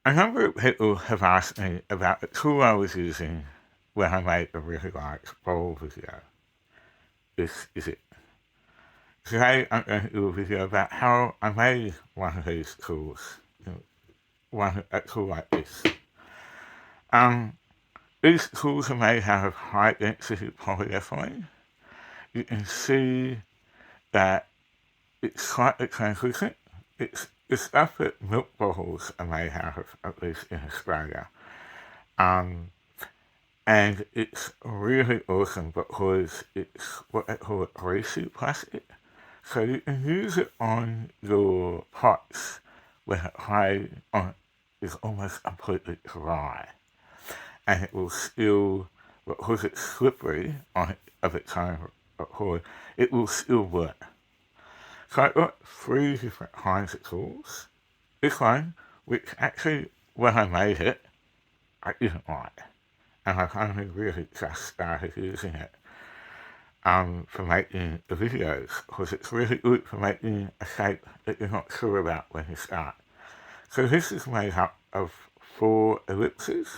A number of people have asked me about the tool I was using when I made a really large bowl video. This is it. Today I'm going to do a video about how I made one of these tools, a tool like this. These tools are made out of high density polyethylene. You can see that it's slightly translucent. It's the stuff that milk bottles are made out of, at least in Australia. And it's really awesome because it's what they call a greasy plastic. So you can use it on your pots when the clay is almost completely dry. And it will still, because it's slippery of its own accord, it will still work. So I've got 3 different kinds of tools. This one, which actually, when I made it, I didn't like. And I've only really just started using it for making the videos, because it's really good for making a shape that you're not sure about when you start. So this is made up of 4 ellipses.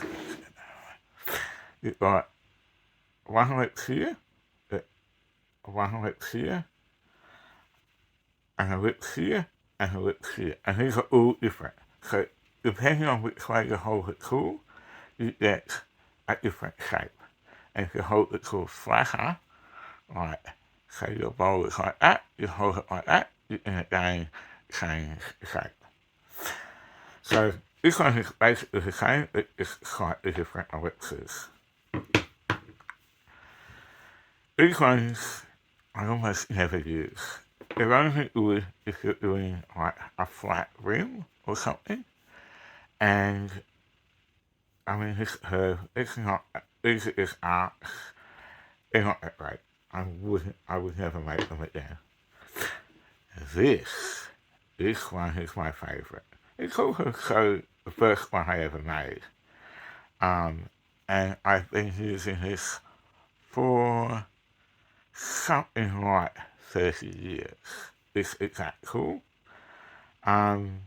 You've got one ellipse here, one ellipse here, an ellipse here, and an ellipse here. And these are all different. So depending on which way you hold the tool, you get a different shape. And if you hold the tool flatter, like say your bowl is like that, you hold it like that, you can again change the shape. So this one is basically the same, but it's slightly different ellipses. These ones I almost never use. They're only good if you're doing like a flat rim or something. And I mean, it's not, these are just arcs. They're not that great. I would never make them again. This one is my favourite. It's also the first one I ever made. And I've been using this for something like 30 years. This exact tool. And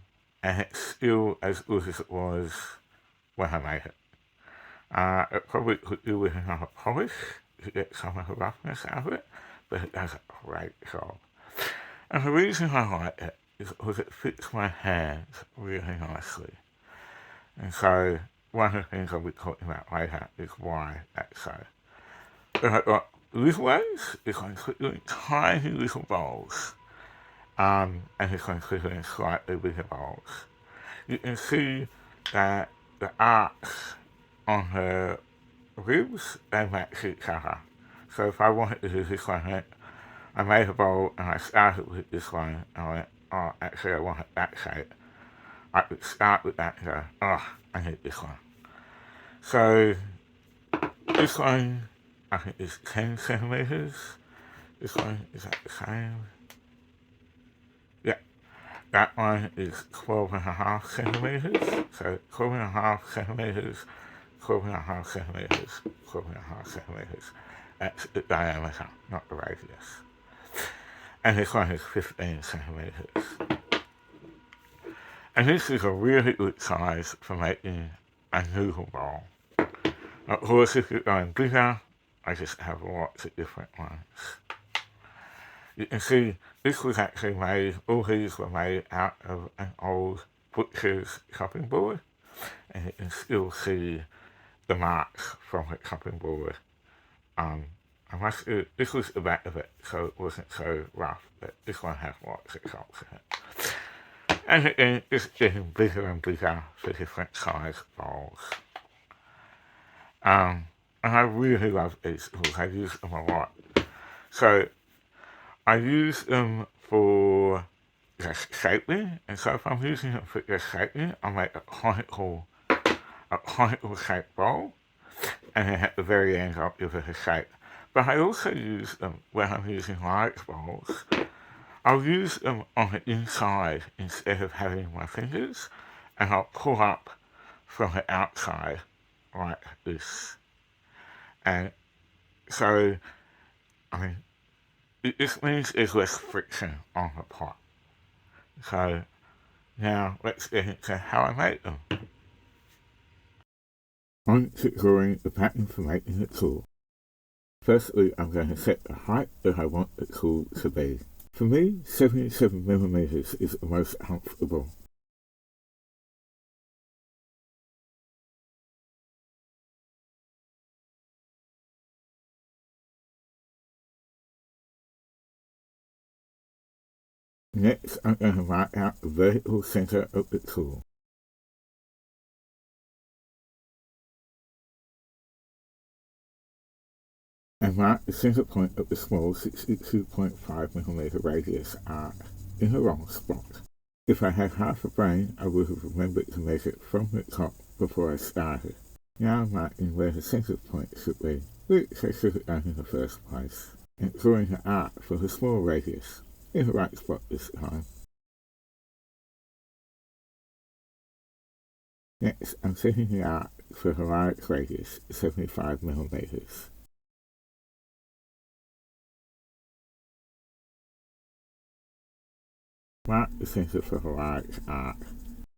it's still as good as it was when I made it. It probably could do with another polish to get some of the roughness out of it, but it does a great job. And the reason I like it is because it fits my hands really nicely. And so one of the things I'll be talking about later is why that's so. Then I've got little ones. This one's put in tiny little bowls. And this one's put in slightly bigger bowls. You can see that the arcs on her ribs, they match each other. So if I wanted to do this one, I made a bowl and I started with this one and I went, oh, actually I wanted that shape. I would start with that and go, oh, I need this one. So this one, I think is 10 centimeters. This one, is that the same? Yeah, that one is 12.5 centimeters. So 12.5 centimeters, 12.5 centimeters, 12.5 centimeters. That's the diameter, not the radius. And this one is 15 centimeters. And this is a really good size for making a noodle bowl. Of course, if you're going bigger, I just have lots of different ones. You can see this was actually made, all these were made out of an old butcher's chopping board. And you can still see the marks from the chopping board. This was the back of it, so it wasn't so rough, but this one has lots of chops in it. And again, it's getting bigger and bigger for different size bowls. And I really love these tools. I use them a lot. So I use them for just shaping, and so if I'm using them for just shaping, I make a conical shaped bowl, and then at the very end I'll give it a shape. But I also use them when I'm using large bowls. I'll use them on the inside instead of having my fingers, and I'll pull up from the outside like this. And so, I mean, this means there's less friction on the pot. So now let's get into how I make them. On to drawing the pattern for making the tool. Firstly, I'm going to set the height that I want the tool to be. For me, 77mm is the most comfortable. Next, I'm going to mark out the vertical center of the tool. And mark the center point of the small 62.5mm radius arc in the wrong spot. If I had half a brain, I would have remembered to measure from the top before I started. Now I'm marking where the center point should be, which I should have done in the first place, and drawing the arc for the small radius, in the right spot this time. Next, I'm setting the arc for the large radius, 75mm. Mark the center for the large arc.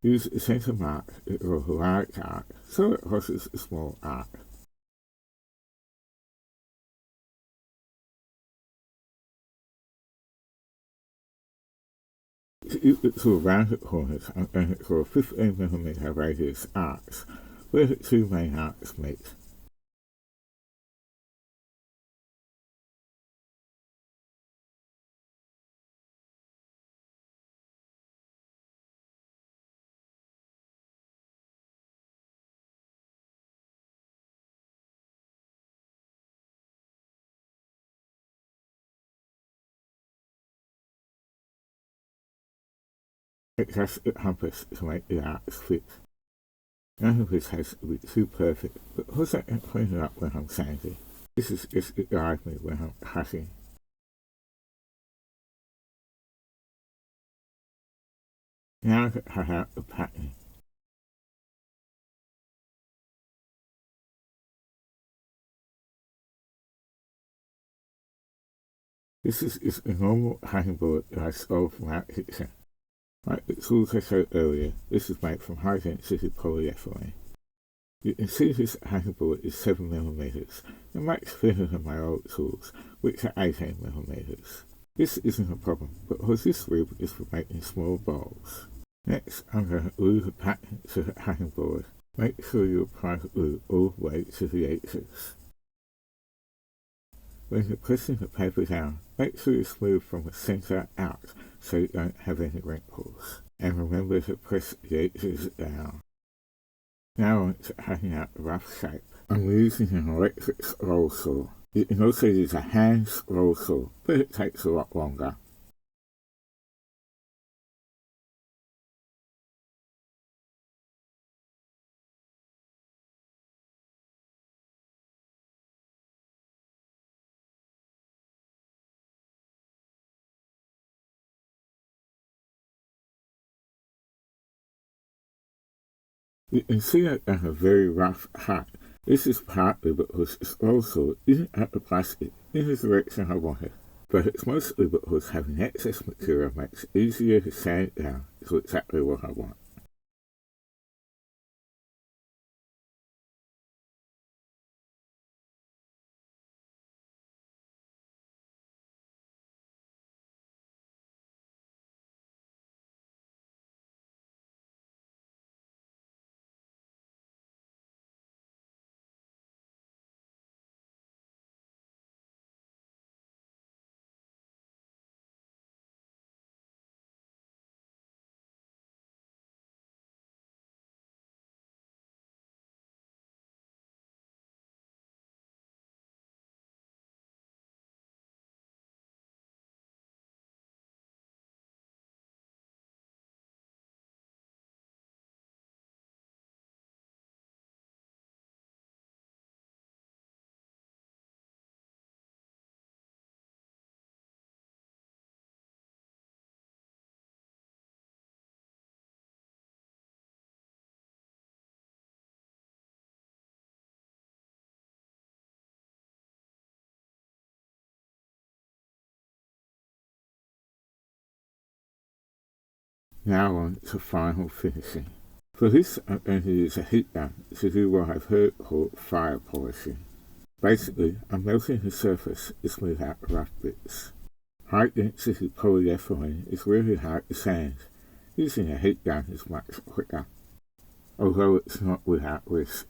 Use the center mark to draw the large arc so it crosses the small arc. To use the two rounded corners, I'm going to draw 15mm radius arcs where the two main arcs meet. Adjust the compass to make the arcs fit. None of this has to be too perfect, but because I can clean it up when I'm sanding. This is just to guide me when I'm cutting. Now I can cut out the pattern. This is just a normal cutting board that I stole from our kitchen. Like the tools I showed earlier, this is made from high density polyethylene. You can see this cutting board is 7mm, and much thinner than my old tools, which are 18mm. This isn't a problem, because this rib is for making small bowls. Next, I'm going to glue the pattern to the cutting board. Make sure you apply the glue all the way to the edges. When you're pressing the paper down, make sure you smooth from the center out so you don't have any wrinkles. And remember to press the edges down. Now on to cutting out the rough shape. I'm using an electric roll saw. You can also use a hand roll saw, but it takes a lot longer. You can see I have a very rough cut. This is partly because the roll saw isn't at the plastic in the direction I wanted, but it's mostly because having excess material makes it easier to sand it down to exactly what I want. Now on to final finishing. For this, I'm going to use a heat gun to do what I've heard called fire polishing. Basically, I'm melting the surface to smooth out the rough bits. High density polyethylene is really hard to sand. Using a heat gun is much quicker, although it's not without risk.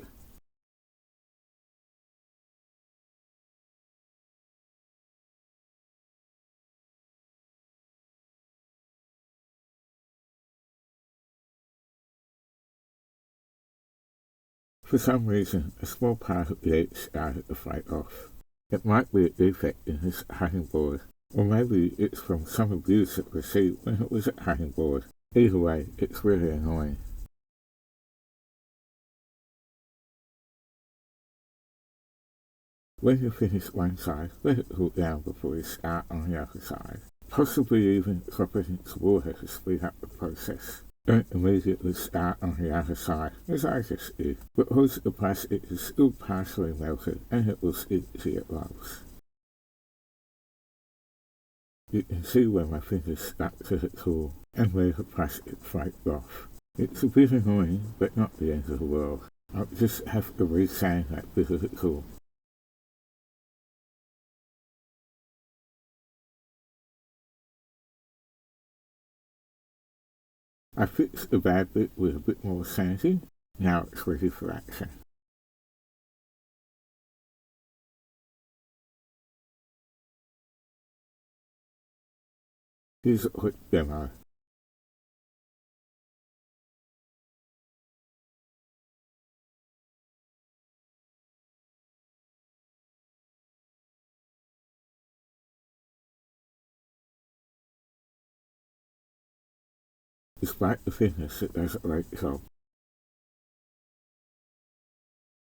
For some reason, a small part of the edge started to flake off. It might be a defect in this cutting board, or maybe it's from some abuse it received when it was a cutting board. Either way, it's really annoying. When you finish one side, let it cool down before you start on the other side. Possibly even drop it into water to speed up the process. Don't immediately start on the other side, as I just did, because the plastic is still partially melted and it will stick to your gloves. You can see where my fingers stuck to the tool and where the plastic flaked off. It's a bit annoying, but not the end of the world. I'll just have to re-sand that bit of the tool. I fixed the bad bit with a bit more sanding. Now it's ready for action. Here's a quick demo. Despite the thickness, it does a great job.